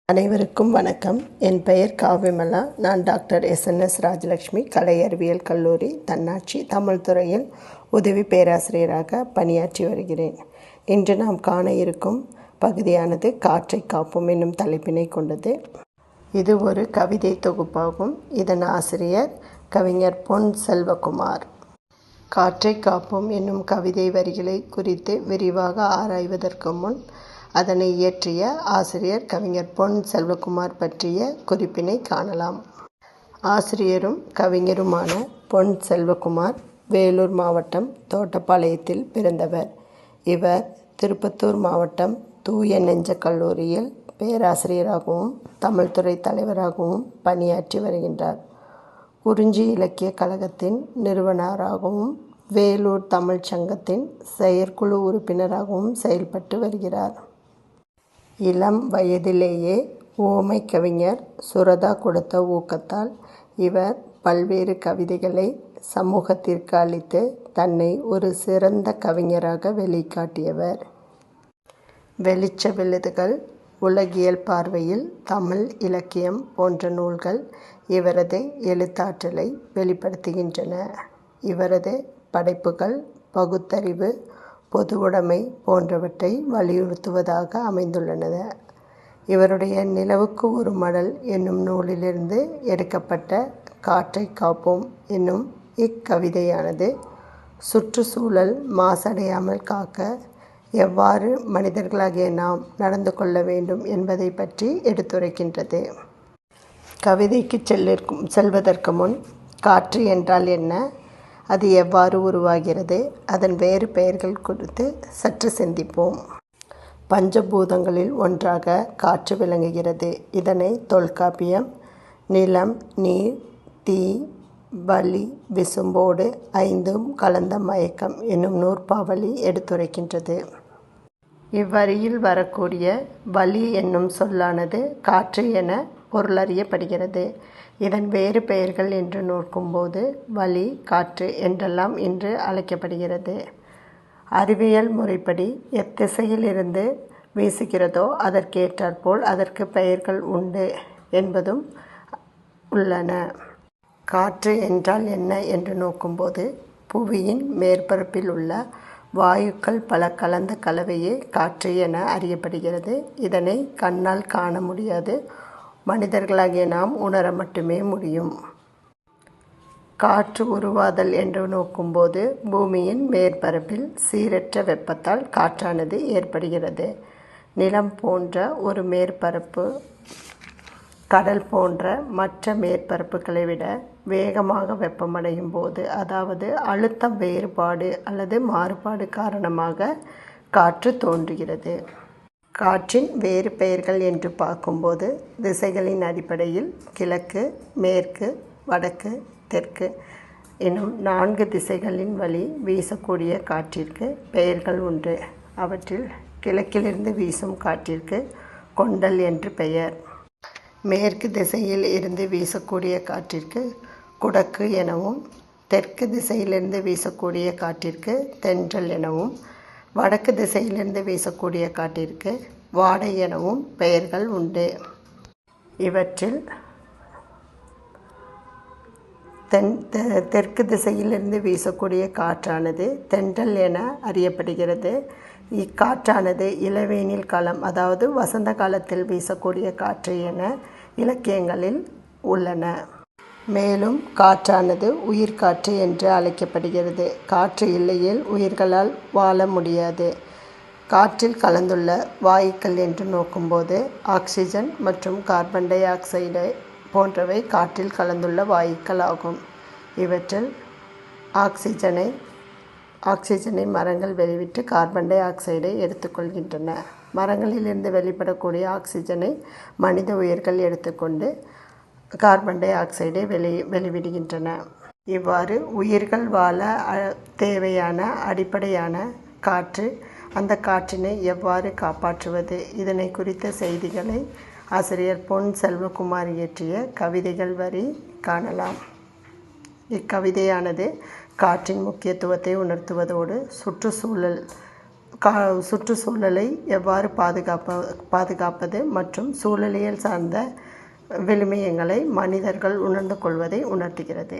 அனைவருக்கும் வணக்கம். என் பெயர் காவிமலா. நான் டாக்டர் எஸ்என்எஸ் ராஜலட்சுமி கலை அறிவியல் கல்லூரி தன்னாட்சி தமிழ் துறையில் உதவி பேராசிரியராக பணியாற்றி வருகிறேன். இன்று நாம் காண இருக்கும் பகுதியானது காற்றை காப்போம் என்னும் தலைப்பினை கொண்டது. இது ஒரு கவிதை தொகுப்பாகும். இதன் ஆசிரியர் கவிஞர் பொன் செல்வகுமார். காற்றை காப்போம் என்னும் கவிதை வரிகளை குறித்து விரிவாக ஆராய்வதற்கு முன் அதனை இயற்றிய ஆசிரியர் கவிஞர் பொன் செல்வகுமார் பற்றிய குறிப்பினை காணலாம். ஆசிரியரும் கவிஞருமான பொன் செல்வகுமார் வேலூர் மாவட்டம் தோட்டப்பாளையத்தில் பிறந்தவர். இவர் திருப்பத்தூர் மாவட்டம் தூய நெஞ்ச கல்லூரியில் பேராசிரியராகவும் தமிழ்துறை தலைவராகவும் பணியாற்றி வருகின்றார். குறிஞ்சி இலக்கிய கழகத்தின் நிறுவனராகவும் வேலூர் தமிழ்ச் சங்கத்தின் செயற்குழு உறுப்பினராகவும் செயல்பட்டு வருகிறார். இளம் வயதிலேயே உவமை கவிஞர் சுரதா கொடுத்த ஊக்கத்தால் இவர் பல்வேறு கவிதைகளை சமூகத்திற்கு அளித்து தன்னை ஒரு சிறந்த கவிஞராக வெளிக்காட்டியவர். வெளிச்ச விழுதுகள், உலகியல் பார்வையில் தமிழ் இலக்கியம் போன்ற நூல்கள் இவரது எழுத்தாற்றலை வெளிப்படுத்துகின்றன. இவரது படைப்புகள் பகுத்தறிவு, பொதுவுடைமை போன்றவற்றை வலியுறுத்துவதாக அமைந்துள்ளன. இவருடைய நிலவுக்கு ஒரு மடல் என்னும் நூலிலிருந்து எடுக்கப்பட்ட காற்றை காப்போம் என்னும் இக்கவிதையானது சுற்றுச்சூழல் மாசடையாமல் காக்க எவ்வாறு மனிதர்களாகிய நாம் நடந்து கொள்ள வேண்டும் என்பதை பற்றி எடுத்துரைக்கின்றது. கவிதைக்கு செல்வதற்கு முன் காற்று என்றால் என்ன, அது எவ்வாறு உருவாகிறது, அதன் வேறு பெயர்கள் குறித்து சற்று சிந்திப்போம். பஞ்சபூதங்களில் ஒன்றாக காற்று விளங்குகிறது. இதனை தொல்காப்பியம் நிலம், நீர், தீ, வளி, விசும்போடு ஐந்தும் கலந்த மயக்கம் என்னும் நூற்பாவளி எடுத்துரைக்கின்றது. இவ்வரியில் வரக்கூடிய வளி என்னும் சொல்லானது காற்று என பொருளறியப்படுகிறது. இதன் வேறு பெயர்கள் என்று நோக்கும்போது வளி, காற்று என்றெல்லாம் இன்று அழைக்கப்படுகிறது. அறிவியல் முறைப்படி எத்திசையில் இருந்து வீசுகிறதோ அதற்கேற்றாற்போல் அதற்கு பெயர்கள் உண்டு என்பதும் உள்ளன. காற்று என்றால் என்ன என்று நோக்கும்போது புவியின் மேற்பரப்பில் உள்ள வாயுக்கள் பல கலந்த கலவையே காற்று என அறியப்படுகிறது. இதனை கண்ணால் காண முடியாது, மனிதர்களாகிய நாம் உணர மட்டுமே முடியும். காற்று உருவாதல் என்று நோக்கும்போது பூமியின் மேற்பரப்பில் சீரற்ற வெப்பத்தால் காற்றானது ஏற்படுகிறது. நிலம் போன்ற ஒரு மேற்பரப்பு கடல் போன்ற மற்ற மேற்பரப்புகளை விட வேகமாக வெப்பமடையும் போது, அதாவது அழுத்த வேறுபாடு அல்லது மாறுபாடு காரணமாக காற்று தோன்றுகிறது. காற்றின் வேறு பெயர்கள் என்று பார்க்கும்போது திசைகளின் அடிப்படையில் கிழக்கு, மேற்கு, வடக்கு, தெற்கு எனும் 4 திசைகளின் வழி வீசக்கூடிய காற்றிற்கு பெயர்கள் உண்டு. அவற்றில் கிழக்கிலிருந்து வீசும் காற்றிற்கு கொண்டல் என்று பெயர். மேற்கு திசையில் இருந்து வீசக்கூடிய காற்றிற்கு குடக்கு எனவும், தெற்கு திசையிலிருந்து வீசக்கூடிய காற்றிற்கு தென்றல் எனவும், வடக்கு திசையிலிருந்து வீசக்கூடிய காற்றிற்கு வாடை எனவும் பெயர்கள் உண்டு. இவற்றில் தெற்கு திசையிலிருந்து வீசக்கூடிய காற்றானது தென்றல் என அறியப்படுகிறது. இக்காற்றானது இளவேனில் காலம், அதாவது வசந்த காலத்தில் வீசக்கூடிய காற்று என இலக்கியங்களில் உள்ளன. மேலும் காற்றானது உயிர்காற்று என்று அழைக்கப்படுகிறது. காற்று இல்லையேல் உயிர்களால் வாழ முடியாது. காற்றில் கலந்துள்ள வாயுக்கள் என்று நோக்கும்போது ஆக்சிஜன் மற்றும் கார்பன் டை ஆக்சைடு போன்றவை காற்றில் கலந்துள்ள வாயுக்கள் ஆகும். இவற்றில் ஆக்சிஜனை மரங்கள் வெளிவிட்டு கார்பன் டை ஆக்சைடை எடுத்துக்கொள்கின்றன. மரங்களிலிருந்து வெளிப்படக்கூடிய ஆக்சிஜனை மனித உயிர்கள் எடுத்துக்கொண்டு கார்பன் டை ஆக்சைடை வெளிவிடுகின்றன. இவ்வாறு உயிர்கள் வாழ தேவையான அடிப்படையான காற்று, அந்த காற்றினை எவ்வாறு காப்பாற்றுவது, இதனை குறித்த செய்திகளை ஆசிரியர் பொன் செல்வகுமார் இயற்றிய கவிதைகள் வரி காணலாம். இக்கவிதையானது காற்றின் முக்கியத்துவத்தை உணர்த்துவதோடு சுற்றுச்சூழல் சுற்றுச்சூழலை எவ்வாறு பாதுகாப்பது மற்றும் சூழலியல் சார்ந்த விழுமியங்களை மனிதர்கள் உணர்ந்து கொள்வதை உணர்த்துகிறது.